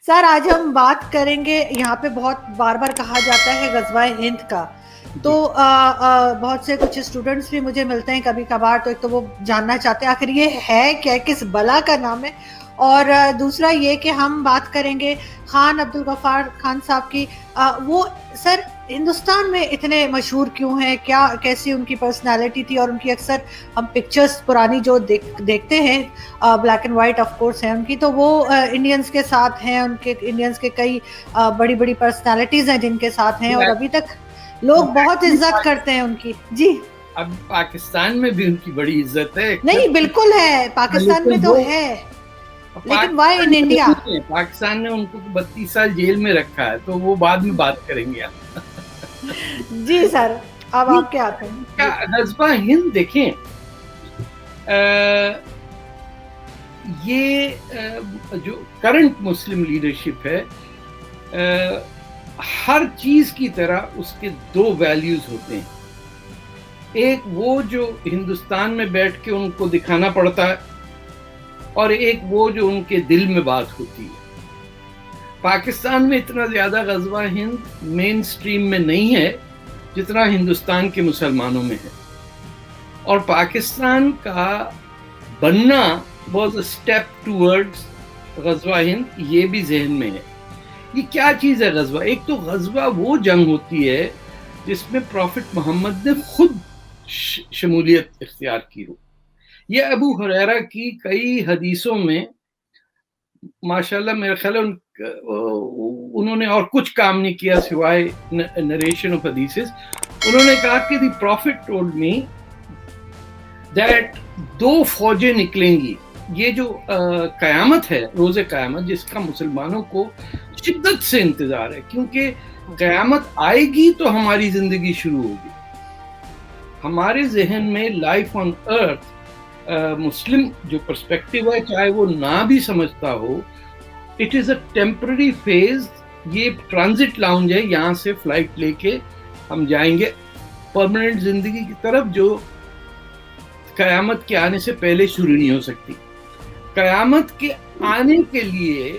سر آج ہم بات کریں گے، یہاں پہ بہت بار بار کہا جاتا ہے غزوہ ہند کا، تو بہت سے کچھ اسٹوڈنٹس بھی مجھے ملتے ہیں کبھی کبھار، تو ایک تو وہ جاننا چاہتے ہیں آخر یہ ہے کیا، کس بلا کا نام ہے، اور دوسرا یہ کہ ہم بات کریں گے خان عبدالغفار خان صاحب کی۔ وہ سر ہندوستان میں اتنے مشہور کیوں ہیں، کیا کیسی ان کی پرسنالٹی تھی، اور ان کی اکثر ہم پکچرز پرانی جو دیکھتے ہیں black and white of course ہیں ان کی، تو وہ انڈینز کے ساتھ ہیں، ان کے انڈینز کے کئی بڑی بڑی پرسنالٹیز ہیں جن کے ساتھ ہیں، اور ابھی تک لوگ بہت عزت کرتے ہیں ان کی۔ جی اب پاکستان میں بھی ان کی بڑی عزت ہے، نہیں بالکل ہے، پاکستان میں تو ہے، لیکن وائی ان انڈیا؟ پاکستان نے ان کو 32 سال جیل میں رکھا ہے، تو وہ بعد میں بات کریں گے آپ۔ جی سر اب آپ کے ہاتھ ہیں۔ غزوہ ہند دیکھیں، یہ جو کرنٹ مسلم لیڈرشپ ہے، ہر چیز کی طرح اس کے دو ویلیوز ہوتے ہیں، ایک وہ جو ہندوستان میں بیٹھ کے ان کو دکھانا پڑتا ہے، اور ایک وہ جو ان کے دل میں بات ہوتی ہے۔ پاکستان میں اتنا زیادہ غزوہ ہند مین سٹریم میں نہیں ہے جتنا ہندوستان کے مسلمانوں میں ہے، اور پاکستان کا بننا واز اے اسٹیپ ٹورڈز غزوہ ہند، یہ بھی ذہن میں ہے۔ یہ کیا چیز ہے غزوہ؟ ایک تو غزوہ وہ جنگ ہوتی ہے جس میں پروفٹ محمد نے خود شمولیت اختیار کی ہو۔ یہ ابو ہریرہ کی کئی حدیثوں میں ماشاءاللہ میرے خیال انہوں نے اور کچھ کام نہیں کیا سوائے نریشن آف حدیثز۔ انہوں نے کہا کہ دی پروفٹ ٹولڈ می دیٹ 2 فوجیں نکلیں گی، یہ جو قیامت ہے، روز قیامت، جس کا مسلمانوں کو شدت سے انتظار ہے، کیونکہ قیامت آئے گی تو ہماری زندگی شروع ہوگی۔ ہمارے ذہن میں لائف آن ارتھ مسلم جو پرسپیکٹیو ہے، چاہے وہ نہ بھی سمجھتا ہو، it is a temporary phase, یہ ٹرانزٹ لاؤنج ہے، یہاں سے فلائٹ لے کے ہم جائیں گے پرماننٹ زندگی کی طرف، جو قیامت کے آنے سے پہلے شروع نہیں ہو سکتی۔ قیامت کے آنے کے لیے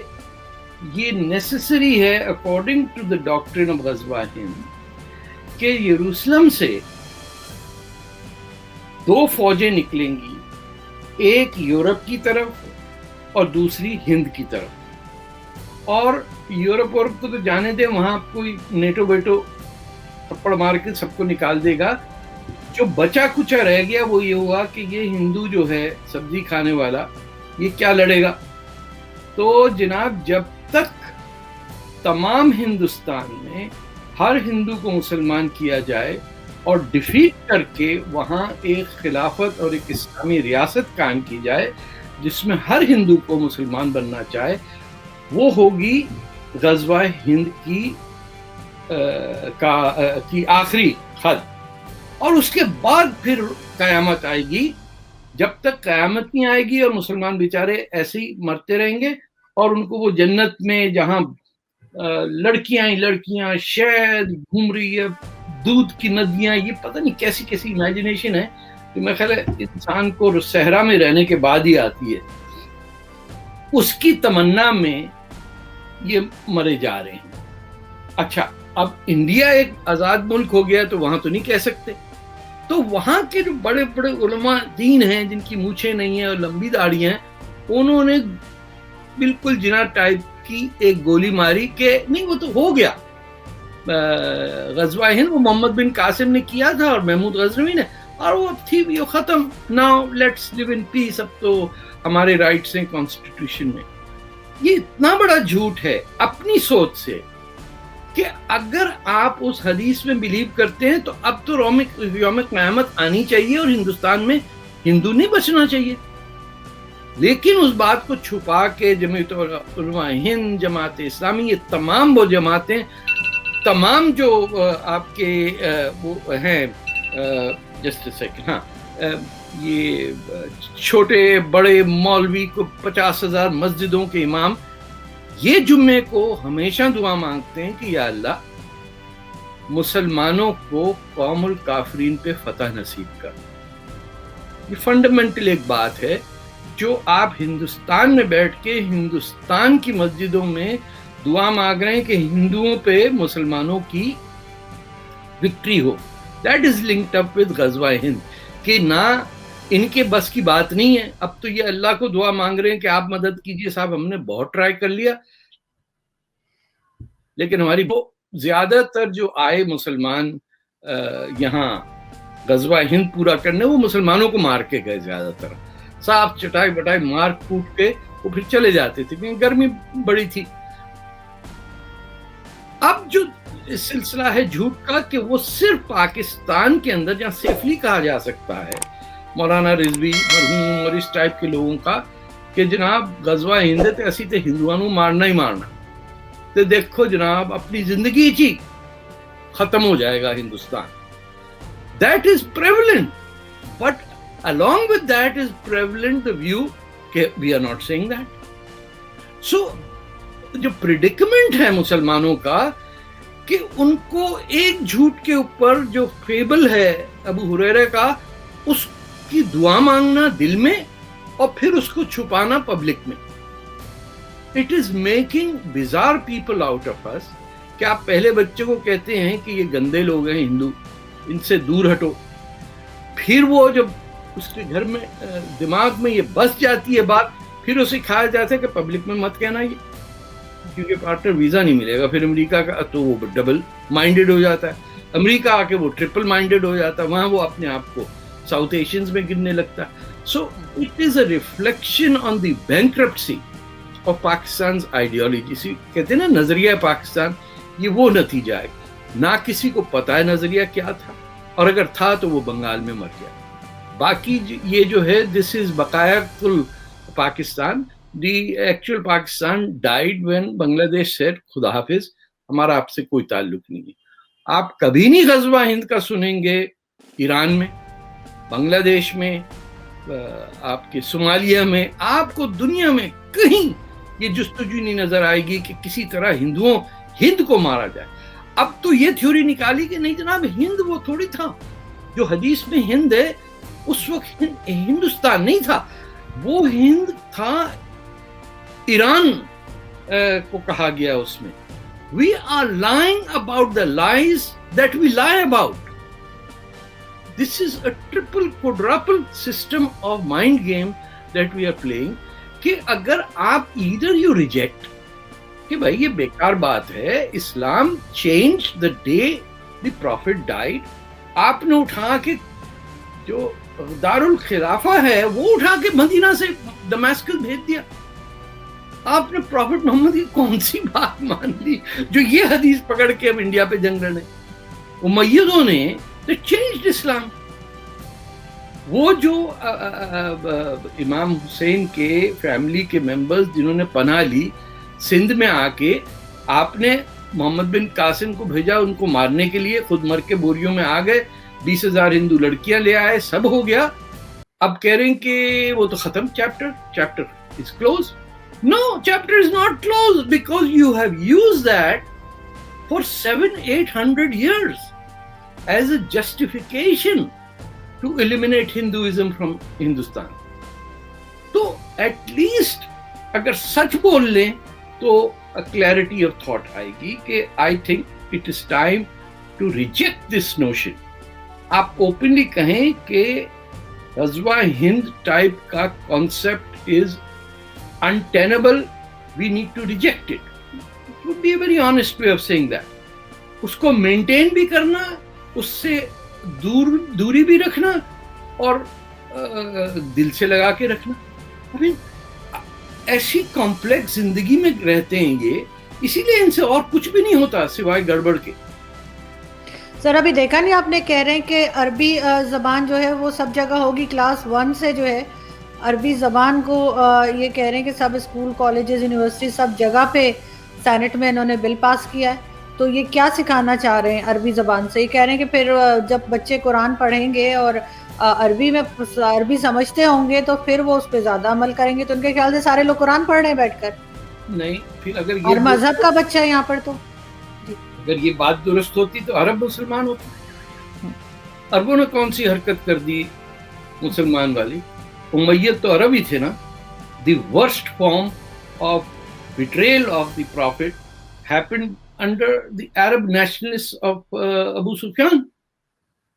یہ نیسیسری ہے اکارڈنگ ٹو دا ڈاکٹرن آف غزوہ ہند کہ یروشلم سے 2 فوجیں نکلیں گی، ایک یورپ کی طرف اور دوسری ہند کی طرف، اور یورپ کو تو جانے دیں، وہاں کوئی نیٹو بیٹو تھپڑ مار کے سب کو نکال دے گا۔ جو بچا کچا رہ گیا وہ یہ ہوا کہ یہ ہندو جو ہے سبزی کھانے والا، یہ کیا لڑے گا؟ تو جناب جب تک تمام ہندوستان میں ہر ہندو کو مسلمان کیا جائے اور ڈیفیٹ کر کے وہاں ایک خلافت اور ایک اسلامی ریاست قائم کی جائے جس میں ہر ہندو کو مسلمان بننا چاہے، وہ ہوگی غزوہ ہند کی آخری حد، اور اس کے بعد پھر قیامت آئے گی۔ جب تک قیامت نہیں آئے گی اور مسلمان بیچارے ایسے ہی مرتے رہیں گے، اور ان کو وہ جنت میں جہاں لڑکیاں ہی لڑکیاں، شہد گھوم رہی ہے، دودھ کی ندیاں، یہ پتہ نہیں کیسی کیسی امیجنیشن ہے کہ میں خیال ہے انسان کو صحرا میں رہنے کے بعد ہی آتی ہے، اس کی تمنا میں یہ مرے جا رہے ہیں۔ اچھا، اب انڈیا ایک آزاد ملک ہو گیا تو وہاں تو نہیں کہہ سکتے، تو وہاں کے جو بڑے بڑے علماء دین ہیں جن کی مونچھیں نہیں ہیں اور لمبی داڑھی ہیں، انہوں نے بالکل جنا ٹائپ کی ایک گولی ماری کہ نہیں وہ تو ہو گیا غزوہ ہند، وہ محمد بن قاسم نے کیا تھا اور محمود غزنوی نے، اور وہ تھی وہ ختم، ناؤ لیٹس لیو ان پیس، اب تو ہمارے رائٹس ہیں کانسٹیٹیوشن میں۔ یہ اتنا بڑا جھوٹ ہے اپنی سوچ سے کہ اگر آپ اس حدیث میں بلیو کرتے ہیں تو اب تو یوم قیامت آنی چاہیے اور ہندوستان میں ہندو نہیں بچنا چاہیے، لیکن اس بات کو چھپا کے جمعیت علماء ہند، جماعت اسلامی، یہ تمام وہ جماعتیں، تمام جو آپ کے وہ ہیں، جسٹ سیکنڈ، ہاں، یہ چھوٹے بڑے مولوی کو 50,000 مسجدوں کے امام، یہ جمعے کو ہمیشہ دعا مانگتے ہیں کہ یا اللہ مسلمانوں کو قوم الکافرین پہ فتح نصیب کر۔ یہ فنڈامنٹل ایک بات ہے جو آپ ہندوستان میں بیٹھ کے ہندوستان کی مسجدوں میں دعا مانگ رہے ہیں کہ ہندوؤں پہ مسلمانوں کی victory who. That is linked up with غزوہ ہند, کہ نہ ان کے بس کی بات نہیں ہے. اب تو یہ اللہ کو دعا مانگ رہے ہیں کہ آپ مدد کیجئے. صاحب ہم نے بہت ٹرائی کر لیا, لیکن ہماری زیادہ تر جو آئے مسلمان یہاں غزوہ ہند پورا کرنے, وہ مسلمانوں کو مار کے گئے زیادہ تر. صاف چٹائی بٹائی مار کوٹ کے وہ پھر چلے جاتے تھے, کیونکہ گرمی بڑی تھی. اب جو سلسلہ ہے جھوٹ کا کہ وہ صرف پاکستان کے اندر, جہاں سیفلی کہا جا سکتا ہے مولانا رضوی مرحوم اور اس ٹائپ کے لوگوں کا, کہ جناب غزوہ ہند تے اسی تے ہندوؤں نوں مارنا ہی مارنا, تے دیکھو جناب اپنی زندگی چی ختم ہو جائے گا Hindustan. That is prevalent, but along with that is prevalent the view کہ we are not saying that. So جو predicament ہے مسلمانوں کا کہ ان کو ایک جھوٹ کے اوپر جو فیبل ہے ابو ہریرہ کا, اس کی دعا مانگنا دل میں اور پھر اس کو چھپانا پبلک میں. It is making bizarre people out of us. کہ آپ پہلے بچے کو کہتے ہیں کہ یہ گندے لوگ ہیں ہندو, ان سے دور ہٹو, پھر وہ جب اس کے گھر میں دماغ میں یہ بس جاتی ہے بات, پھر اسے کھایا جاتا ہے کہ پبلک میں مت کہنا یہ, کیونکہ پارٹنر ویزا نہیں ملے گا. پھر امریکہ کا تو وہ ڈبل مائنڈیڈ ہو جاتا ہے, امریکہ آ کے وہ ٹرپل مائنڈیڈ ہو جاتا ہے, وہاں وہ اپنے آپ کو ساؤتھ ایشینز میں گننے لگتا ہے. So it is a reflection on the bankruptcy of Pakistan's ideology. کہتے ہیں نا نظریہ پاکستان, یہ وہ نتیجہ ہے. نہ کسی کو پتا ہے نظریہ کیا تھا, اور اگر تھا تو وہ بنگال میں مر گیا. باقی یہ جو ہے دس از بقایات Pakistan. The actual Pakistan died when Bangladesh said خدا حافظ, ہمارا آپ سے کوئی تعلق نہیں ہے. آپ کبھی نہیں غزوہ ہند کا سنیں گے ایران میں, بنگلہ دیش میں, آپ کے صومالیہ میں. آپ کو دنیا میں کہیں یہ جستجو نہیں نظر آئے گی کہ کسی طرح ہندوؤں ہند کو مارا جائے. اب تو یہ تھیوری نکالی کہ نہیں جناب, ہند وہ تھوڑی تھا جو حدیث میں ہند ہے, اس وقت ہندوستان نہیں تھا, وہ ہند تھا ایران کو کہا گیا اس میں. We are lying about the lies that we lie about. This is a triple quadruple system of mind game that we are playing. کہ اگر آپ either you reject کہ بھائی یہ بیکار بات ہے, Islam change the day the prophet died. آپ نے اٹھا کے جو دارالخلافہ ہے وہ اٹھا کے مدینہ سے دمشق بھیج دیا. آپ نے پروفٹ محمد کی کون سی بات مان لی جو یہ حدیث پکڑ کے اب انڈیا پہ جنگ لڑے. امیدوں نے they changed اسلام. وہ جو امام حسین کے فیملی کے ممبرز جنہوں نے پناہ لی سندھ میں آ کے, آپ نے محمد بن قاسم کو بھیجا ان کو مارنے کے لیے, خود مر کے بوریوں میں آ گئے, 20,000 ہندو لڑکیاں لے آئے, سب ہو گیا. اب کہہ رہے ہیں کہ وہ تو ختم, chapter is close. No, chapter is not closed because you have used that for 700-800 years as a justification to eliminate Hinduism from Hindustan. تو at least اگر سچ بول لیں تو clarity of thought آئے گی کہ I think it is time to reject this notion. آپ openly کہیں کہ غزوہ ہند ٹائپ کا concept is untenable, we need to reject it. It would be a very honest way of saying that. اس کو maintain بھی کرنا, اس سے دوری بھی رکھنا, اور دل سے لگا کے رکھنا. ایسی کمپلیکس زندگی میں رہتے ہیں یہ, اسی لیے ان سے اور کچھ بھی نہیں ہوتا سوائے گڑبڑ کے. سر ابھی دیکھا نہیں آپ نے, کہہ رہے ہیں کہ عربی زبان جو ہے وہ سب جگہ ہوگی, کلاس 1 سے جو ہے عربی زبان کو یہ کہہ رہے ہیں کہ سب اسکول, کالجز, یونیورسٹی سب جگہ پہ سینٹ میں انہوں نے بل پاس کیا ہے. تو یہ کیا سکھانا چاہ رہے ہیں عربی زبان سے؟ یہ کہہ رہے ہیں کہ پھر جب بچے قرآن پڑھیں گے اور عربی سمجھتے ہوں گے تو پھر وہ اس پہ زیادہ عمل کریں گے. تو ان کے خیال سے سارے لوگ قرآن پڑھ رہے ہیں بیٹھ کر. نہیں, پھر اگر اور مذہب کا بچہ ہے یہاں پر, تو اگر یہ بات درست ہوتی تو عرب مسلمان ہوتے. عربوں نے کون سی حرکت کر دی مسلمان والی؟ امیت تو عرب ہی تھے نا. the worst form of betrayal of the Prophet happened under the Arab nationalists of Abu Sufyan.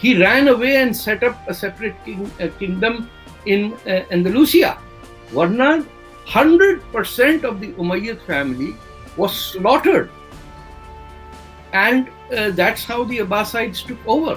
He ran away and set up a separate kingdom in Andalusia. Warna 100% of the Umayyad family was slaughtered, and that's how the Abbasides took over.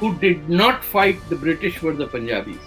who did not fight the British were the Punjabis.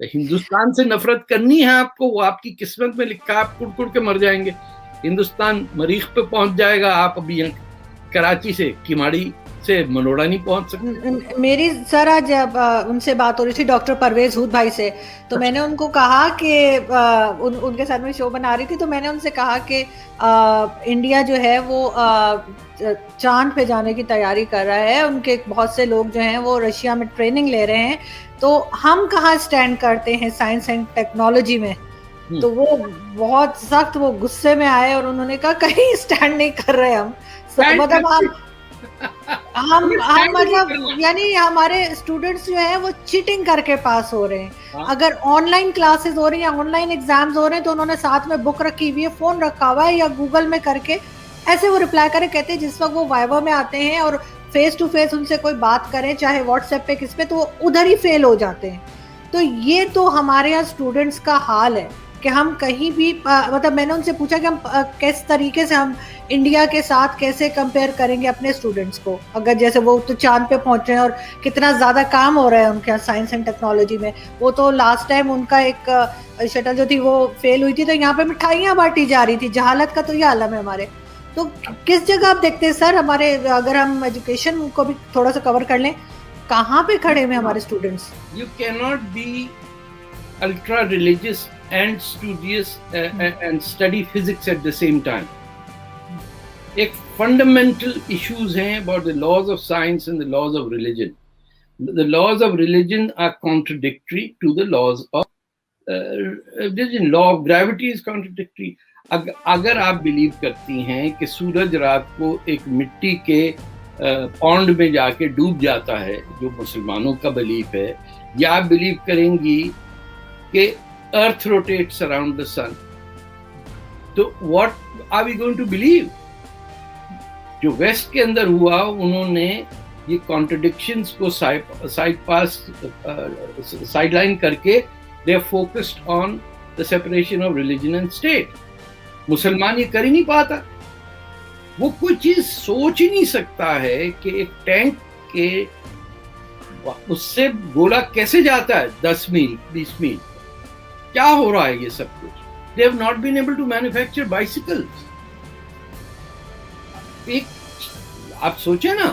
Hindustan سے نفرت کرنی ہے آپ کو, وہ آپ کی قسمت میں لکھا ہے, آپ کڑ کڑ کے مر جائیں گے. ہندوستان مریخ پہ پہنچ جائے گا, آپ ابھی یہاں کراچی سے کیماڑی سے منوڑا نہیں پہنچ سکتے. میری سر آج ان سے بات ہو رہی تھی ڈاکٹر پرویز ہود بھائی سے, تو میں نے ان کو کہا کہ ان کے ساتھ میں شو بنا رہی تھی, تو میں نے ان سے کہا کہ انڈیا جو ہے وہ چاند پہ جانے کی تیاری کر رہا ہے, ان کے بہت سے لوگ جو ہیں وہ رشیا میں ٹریننگ لے رہے ہیں, تو ہم کہاں اسٹینڈ کرتے ہیں سائنس اینڈ ٹیکنالوجی میں. تو وہ بہت سخت وہ غصے میں آئے اور انہوں نے کہا کہیں اسٹینڈ نہیں کر رہے ہم, مطلب ہم مطلب یعنی ہمارے اسٹوڈینٹس جو ہیں وہ چیٹنگ کر کے پاس ہو رہے ہیں. اگر آن لائن کلاسز ہو رہی ہیں, آن لائن ایگزامز ہو رہے ہیں, تو انہوں نے ساتھ میں بک رکھی ہوئی ہے, فون رکھا ہوا ہے, یا گوگل میں کر کے ایسے وہ رپلائی کرے, کہتے ہیں جس وقت وہ وائوا میں آتے ہیں اور فیس ٹو فیس ان سے کوئی بات کریں, چاہے واٹس ایپ پہ کس پہ, تو وہ ادھر ہی فیل ہو جاتے ہیں. تو یہ تو ہمارے یہاں اسٹوڈینٹس کا حال ہے کہ ہم کہیں بھی مطلب میں نے ان سے پوچھا کہ ہم کس طریقے سے ہم انڈیا کے ساتھ کیسے کمپیئر کریں گے اپنے اسٹوڈینٹس کو, اگر جیسے وہ تو چاند پہ پہنچ رہے ہیں اور کتنا زیادہ کام ہو رہا ہے ان کے سائنس اینڈ ٹیکنالوجی میں. وہ تو لاسٹ ٹائم ان کا ایک شٹل جو تھی وہ فیل ہوئی تھی, تو یہاں پہ مٹھائیاں بانٹی جا رہی تھی. جہالت کا تو یہ عالم ہے ہمارے. تو کس جگہ آپ دیکھتے ہیں سر ہمارے, اگر ہم ایجوکیشن کو بھی تھوڑا سا کور کر لیں, کہاں پہ کھڑے ہوئے ہمارے اسٹوڈینٹس؟ یو کی not be ultra religious and studious and study physics at the same time. ایک fundamental issues ہیں about the laws of science and the laws of religion. The laws of religion are contradictory to the laws of religion. Law of gravity is contradictory. اگر آپ blue کرتی ہیں کہ سورج رات کو ایک مٹی کے پونڈ میں جا کے ڈوب جاتا ہے, جو مسلمانوں کا بلیف ہے, یا آپ بلیو کریں گی کہ ارتھ روٹیٹس اراؤنڈ دا سن, تو what are we going to believe? جو ویسٹ کے اندر ہوا, انہوں نے یہ کانٹرڈکشنز کو سائڈ لائن کر کے they are focused on the separation of religion and state. مسلمان یہ کر ہی نہیں پاتا, وہ کوئی چیز سوچ ہی نہیں سکتا ہے کہ ایک ٹینک کے اس سے گولا کیسے جاتا ہے 10 میل 20 میل, کیا ہو رہا ہے یہ سب کچھ. They have not been able to manufacture bicycles. ایک آپ سوچیں نا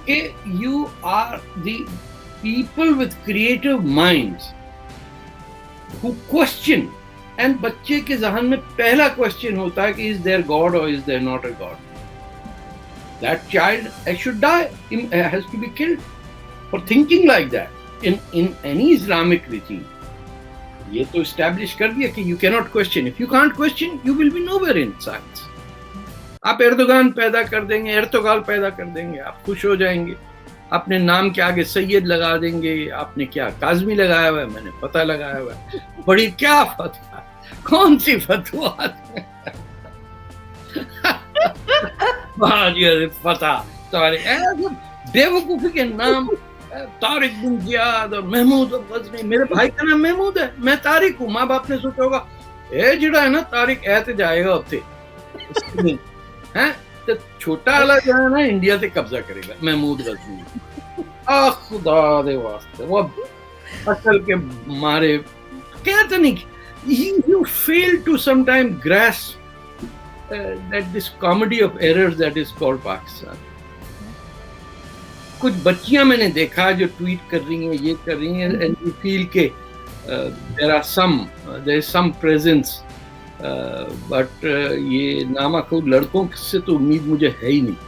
کہ you are the people with creative minds who question, and بچے کے ذہن میں پہلا question ہوتا ہے کہ is there God or is there not a God? That child should die, has to be killed for thinking like that in any Islamic regime. یہ تو اسٹیبلش کر دیا کہ you cannot question. If you can't question, you will be nowhere in science. آپ ایردوغان پیدا کر دیں گے, ایرتوغال پیدا کر دیں گے, آپ خوش ہو جائیں گے, اپنے نام کے آگے سید لگا دیں گے. آپ نے کیا کاظمی لگایا ہوا ہے, میں نے فتح لگایا ہوا ہے. بڑی کیا فتح, کون سی فتوحات فتح تمہارے بیوقوفی کے نام. طارق بن زیاد اور محمود غزنی, میرے بھائی کا نام محمود ہے, میں طارق ہوں. ماں باپ نے سوچا ہوگا اے جڑا ہے نا طارق اے تے جائے گا اتنے, تو چھوٹا والا جو ہے نا انڈیا سے قبضہ کرے گا, محمود غزنی. خدا دے واسطے وہ اصل کے مارے کہتے نہیں. You fail to sometime grasp that this comedy of errors that is called Pakistan. کچھ بچیاں میں نے دیکھا جو ٹویٹ کر رہی ہیں, یہ کر رہی ہیں, and you feel کہ there is some presence, but یہ نامہ لڑکوں سے تو امید مجھے ہے ہی نہیں,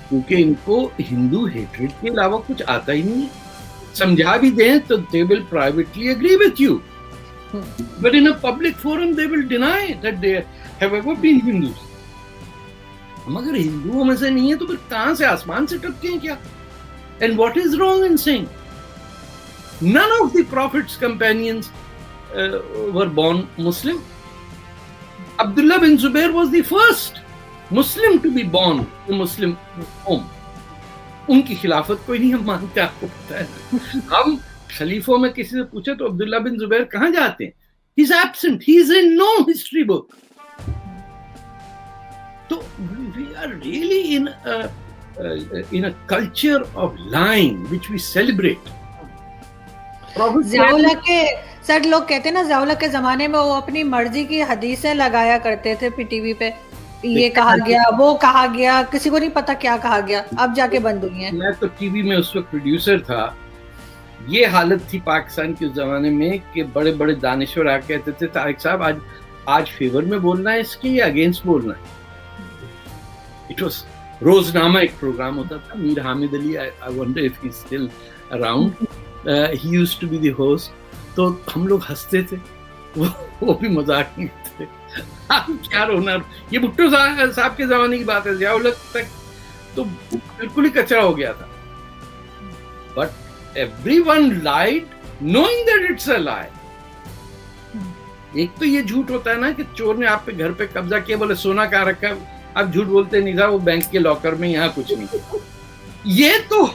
کیونکہ ان کو ہندو ہیٹریڈ کے علاوہ کچھ آتا ہی نہیں. سمجھا بھی دیں تو they will privately agree with you, but in a public forum they will deny that they have ever been Hindus. ہم اگر ہندوؤں میں سے نہیں ہیں تو پھر کہاں سے آسمان سے ٹپکے ہیں کیا؟ And what is wrong in saying? None of the Prophet's companions were born Muslim. Abdullah bin Zubair was the first Muslim to be born in a Muslim home. ان کی خلافت کوئی نہیں ہم مانتے, آپ کو پتا ہے. ہم خلیفوں میں کسی سے پوچھے تو عبداللہ بن زبیر کہاں جاتے ہیں, he's absent, he's in no history book. So we are really in a culture of lying which we celebrate. Zia کے سر لوگ کہتے ہیں نا ضیاء کے زمانے میں وہ اپنی مرضی کی حدیثیں لگایا کرتے تھے پھر ٹی وی پہ، یہ کہا گیا وہ کہا گیا، کسی کو نہیں پتا کیا کہا گیا، اب جا کے بند ہوئی ہیں. میں تو ٹی وی میں اس وقت پروڈیوسر تھا. یہ حالت تھی پاکستان کے زمانے میں کہ بڑے بڑے دانشور آ کہتے تھے طارق صاحب آج فیور میں بولنا ہے اس کی یا اگینسٹ بولنا ہے. اٹ واز روزنامہ ایک پروگرام ہوتا تھا، Mir Hamid Ali, I wonder if he still around, he used to be the host. تو ہم لوگ ہنستے تھے، وہ بھی مذاق نہیں تھے. کیا رونا، یہ بھٹو صاحب کے زمانے کی بات ہے، ضیاء الحق تک تو بالکل ہی کچرا ہو گیا تھا. But everyone lied knowing that it's a lie. ایک تو یہ جھوٹ ہوتا ہے نا کہ چور نے آپ پہ گھر پہ قبضہ کیا، بولے سونا کہاں رکھا ہے، آپ جھوٹ بولتے نہیں تھا وہ بینک کے لاکر میں، یہاں کچھ نہیں. یہ تو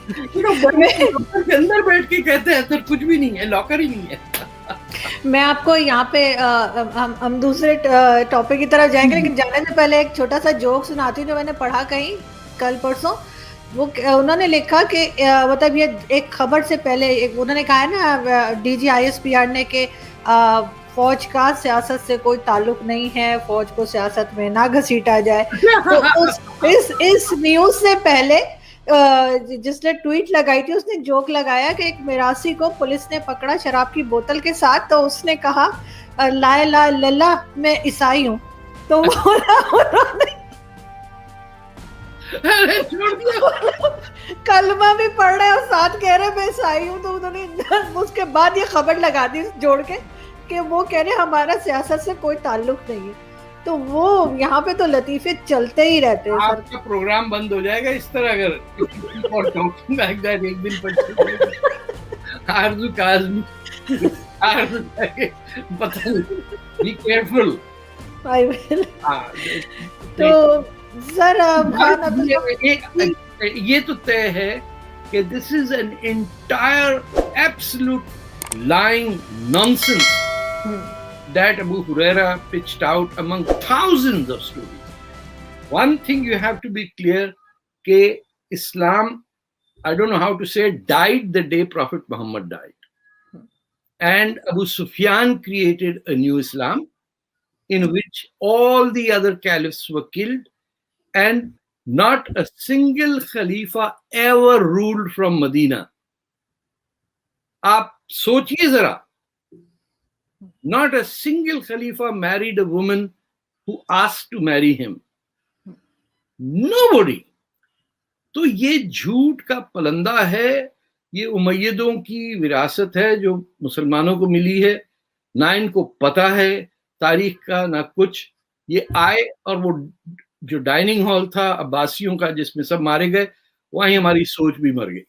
کے اندر بیٹھ کے کہتے ہیں اندر کچھ بھی نہیں ہے، لاکر ہی نہیں ہے. میں آپ کو یہاں پہ ہم دوسرے ٹاپک کی طرف جائیں گے، لیکن جانے سے پہلے ایک چھوٹا سا جوک سناتی ہوں جو میں نے پڑھا کہیں کل پرسوں. وہ انہوں نے لکھا کہ مطلب یہ ایک خبر سے پہلے انہوں نے کہا ہے نا D G I S P R نے کہ فوج کا سیاست سے کوئی تعلق نہیں ہے، فوج کو سیاست میں نہ گھسیٹا جائے. تو اس نیوز سے پہلے جس نے ٹویٹ لگائی تھی اس نے جوک لگایا کہ ایک میراثی کو پولیس نے پکڑا شراب کی بوتل کے ساتھ، تو اس نے کہا لا الہ الا اللہ میں عیسائی ہوں. تو کلمہ بھی پڑھ رہے اور ساتھ کہہ رہے میں عیسائی ہوں. تو انہوں نے اس کے بعد یہ خبر لگا دی جوڑ کے کہ وہ کہہ رہے ہمارا سیاست سے کوئی تعلق نہیں ہے. تو وہ یہاں پہ تو لطیفے چلتے ہی رہتے ہیں. آپ کا پروگرام بند ہو جائے گا اس طرح اگر ایک دن آرزو کاظمی پتہ نہیں. Be careful. تو سر یہ تو طے ہے کہ this is an entire absolute lying nonsense that Abu Huraira pitched out among thousands of stories. One thing you have to be clear, ke Islam, I don't know how to say it, died the day Prophet Muhammad died. And Abu Sufyan created a new Islam in which all the other caliphs were killed and not a single Khalifa ever ruled from Medina. Aap sochiye zara, not a single Khalifa married a woman who asked to marry him. Nobody. تو یہ جھوٹ کا پلندہ ہے، یہ امیدوں کی وراثت ہے جو مسلمانوں کو ملی ہے، نہ ان کو پتہ ہے تاریخ کا نہ کچھ. یہ آئے اور وہ جو ڈائننگ ہال تھا عباسیوں کا جس میں سب مارے گئے، وہیں ہماری سوچ بھی مر گئی.